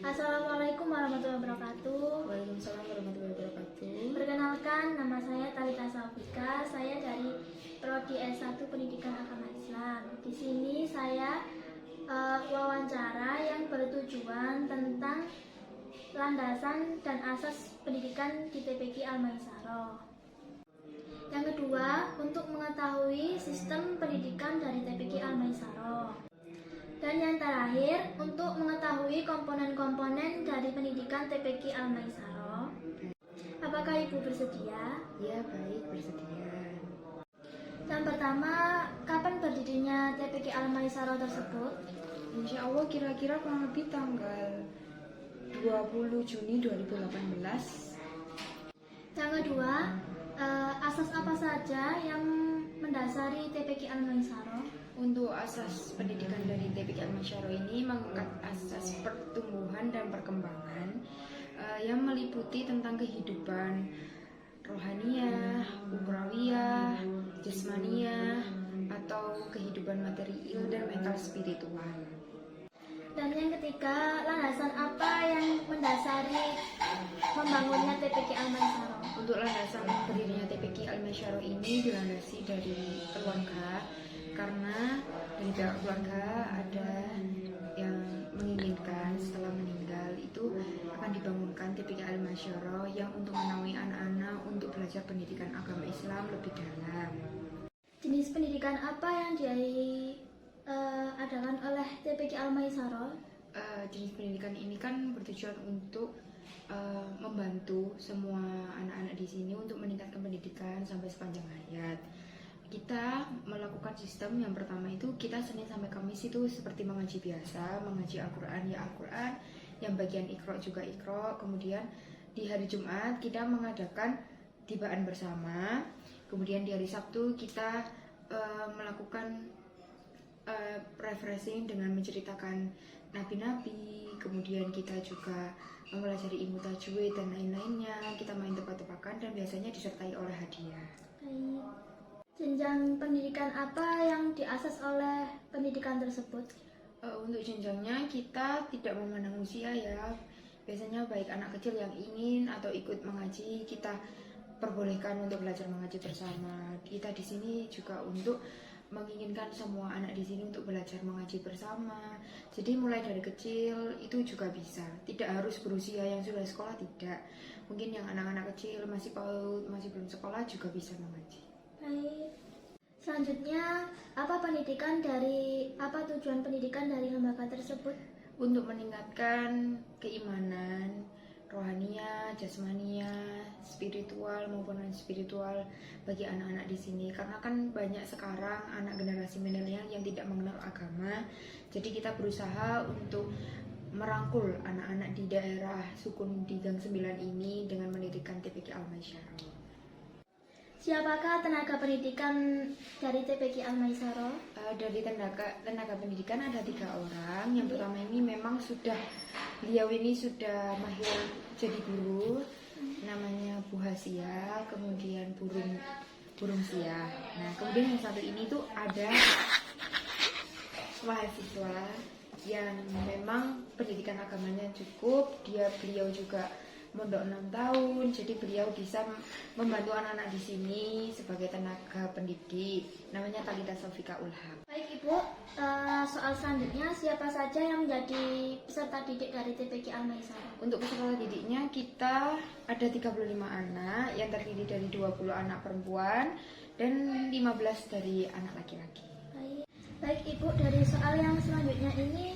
Assalamualaikum warahmatullahi wabarakatuh. Waalaikumsalam warahmatullahi wabarakatuh. Perkenalkan, nama saya Talita Saufika. Saya dari Prodi S1 Pendidikan Agama Islam. Di sini saya wawancara yang bertujuan tentang landasan dan asas pendidikan di TPQ Al-Maisarah. Yang kedua, untuk mengetahui sistem pendidikan dari TPQ Al-Maisarah. Dan yang terakhir, untuk mengetahui komponen-komponen dari pendidikan TPQ Al-Maisarah. Apakah Ibu bersedia? Ya, baik, bersedia. Yang pertama, kapan berdirinya TPQ Al-Maisarah tersebut? Insya Allah kira-kira kurang lebih tanggal 20 Juni 2018. Yang kedua, asas apa saja yang mendasari TPQ Al-Maisarah? Untuk asas pendidikan dari TPQ Al-Maisarah ini mengangkat asas pertumbuhan dan perkembangan yang meliputi tentang kehidupan rohaniyah, ukhrawiyah, jasmaniyah, atau kehidupan material dan mental spiritual. Dan yang ketiga, landasan apa yang mendasari membangunnya TPQ Al-Maisarah? Untuk landasan berdirinya TPQ Al-Maisarah ini dilandasi dari keluarga, karena dari pihak keluarga ada yang menginginkan setelah meninggal itu akan dibangunkan TPQ Al-Maisarah yang untuk menaungi anak-anak untuk belajar pendidikan agama Islam lebih dalam. Jenis pendidikan apa yang diadakan oleh TPQ Al-Maisarah? Jenis pendidikan ini kan bertujuan untuk membantu semua anak-anak di sini untuk meningkatkan pendidikan sampai sepanjang hayat. Kita melakukan sistem yang pertama itu kita Senin sampai Kamis itu seperti mengaji biasa, mengaji Al-Quran ya Al-Quran, yang bagian Iqra juga Iqra. Kemudian di hari Jumat kita mengadakan tibaan bersama. Kemudian di hari Sabtu kita melakukan refreshing dengan menceritakan nabi-nabi. Kemudian kita juga mempelajari ilmu tajwid dan lain-lainnya. Kita main tebak-tebakan dan biasanya disertai oleh hadiah. Baik. Jenjang pendidikan apa yang diasas oleh pendidikan tersebut? Untuk jenjangnya kita tidak memandang usia ya. Biasanya baik anak kecil yang ingin atau ikut mengaji kita perbolehkan untuk belajar mengaji bersama. Kita di sini juga untuk menginginkan semua anak di sini untuk belajar mengaji bersama. Jadi mulai dari kecil itu juga bisa. Tidak harus berusia yang sudah sekolah, tidak. Mungkin yang anak-anak kecil masih PAUD, masih belum sekolah juga bisa mengaji. Baik. Selanjutnya, apa tujuan pendidikan dari lembaga tersebut? Untuk meningkatkan keimanan, rohania, jasmania, spiritual maupun non spiritual bagi anak-anak di sini. Karena kan banyak sekarang anak generasi milenial yang tidak mengenal agama. Jadi kita berusaha untuk merangkul anak-anak di daerah Sukun di Gang 9 ini dengan mendirikan TPQ Al-Maisarah. Siapakah tenaga pendidikan dari TPQ Al-Maisarah? Dari tenaga pendidikan ada 3 orang. Yang pertama ini memang beliau ini sudah mahir jadi guru, namanya Bu Hasia, kemudian Burung Sia. Nah, kemudian yang satu ini tuh ada mahasiswa yang memang pendidikan agamanya cukup. Beliau juga mondok 6 tahun, jadi beliau bisa membantu anak-anak di sini sebagai tenaga pendidik. Namanya Talita Saufika Ulham. Baik Ibu, soal selanjutnya, siapa saja yang menjadi peserta didik dari TPQ Al-Maisarah? Untuk peserta didiknya kita ada 35 anak yang terdiri dari 20 anak perempuan dan 15 dari anak laki-laki. Baik Ibu, dari soal yang selanjutnya ini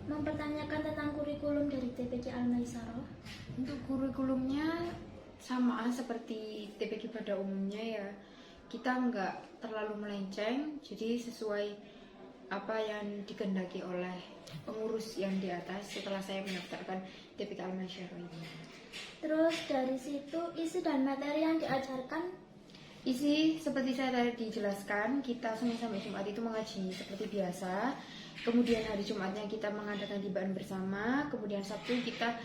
mempertanyakan tentang kurikulum dari TPQ Al-Maisarah. Untuk kurikulumnya sama seperti TPQ pada umumnya ya. Kita nggak terlalu melenceng, jadi sesuai apa yang dikehendaki oleh pengurus yang di atas setelah saya mendaftarkan TPQ Al-Maisarah ini. Terus dari situ isi dan materi yang diajarkan? Isi seperti saya tadi dijelaskan, kita Senin sampai Jumat itu mengaji seperti biasa. Kemudian hari Jumatnya kita mengadakan tibaan bersama. Kemudian Sabtu kita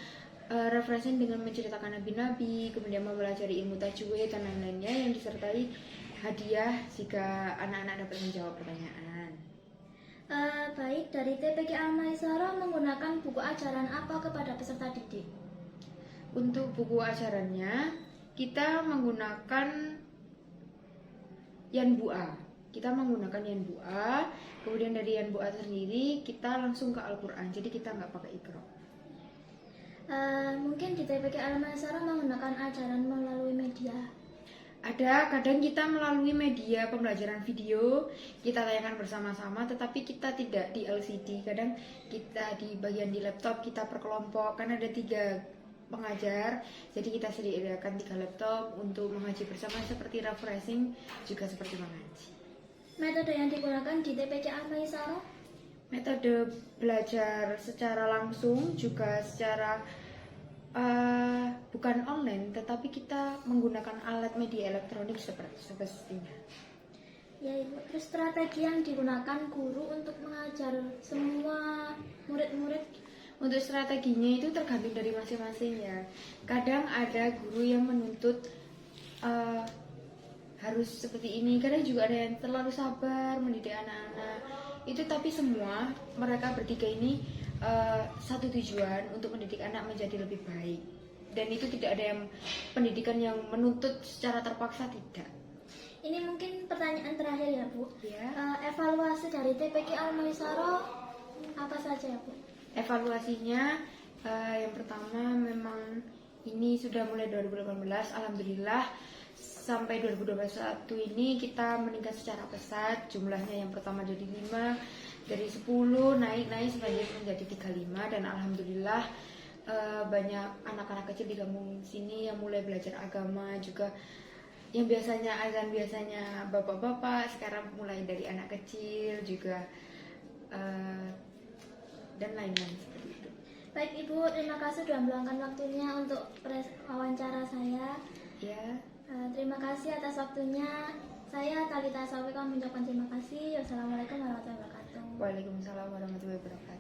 refreshing dengan menceritakan nabi-nabi, kemudian mempelajari ilmu tajwid dan lain-lainnya yang disertai hadiah jika anak-anak dapat menjawab pertanyaan. Baik, dari TPQ Al-Maisarah menggunakan buku ajaran apa kepada peserta didik? Untuk buku ajarannya, kita menggunakan Yanbu'a. Kita menggunakan Yanbu'a, kemudian dari Yanbu'a sendiri kita langsung ke Al-Quran. Jadi kita nggak pakai Iqra. Mungkin di TPQ Al-Maisarah menggunakan ajaran melalui media. Ada, kadang kita melalui media pembelajaran video, kita tayangkan bersama-sama, tetapi kita tidak di LCD. Kadang kita di bagian di laptop, kita per kelompok, kan ada 3 pengajar, jadi kita sediakan 3 laptop untuk mengaji bersama, seperti refreshing, juga seperti mengaji. Metode yang digunakan di TPQ Al-Maisarah? Metode belajar secara langsung, juga secara bukan online, tetapi kita menggunakan alat media elektronik seperti semestinya. Ya, Ibu. Terus strategi yang digunakan guru untuk mengajar semua murid-murid? Untuk strateginya itu tergantung dari masing-masing ya. Kadang ada guru yang menuntut harus seperti ini, kadang juga ada yang terlalu sabar mendidik anak-anak. Itu tapi semua mereka bertiga ini satu tujuan untuk mendidik anak menjadi lebih baik. Dan itu tidak ada yang pendidikan yang menuntut secara terpaksa, tidak. Ini mungkin pertanyaan terakhir ya, Bu. Ya. Evaluasi dari TPQ Al-Maisarah apa saja ya, Bu? Evaluasinya yang pertama memang ini sudah mulai 2018, alhamdulillah sampai 2021 ini kita meningkat secara pesat. Jumlahnya yang pertama jadi 5, dari 10 naik selanjutnya menjadi 35, dan alhamdulillah banyak anak-anak kecil di kampung sini yang mulai belajar agama juga. Yang biasanya azan biasanya bapak-bapak, sekarang mulai dari anak kecil juga, dan lain-lain seperti itu. Baik Ibu, terima kasih sudah meluangkan waktunya untuk wawancara saya. Ya. Terima kasih atas waktunya. Saya Talita Sawika mengucapkan terima kasih. Wassalamualaikum warahmatullahi wabarakatuh. Waalaikumsalam warahmatullahi wabarakatuh.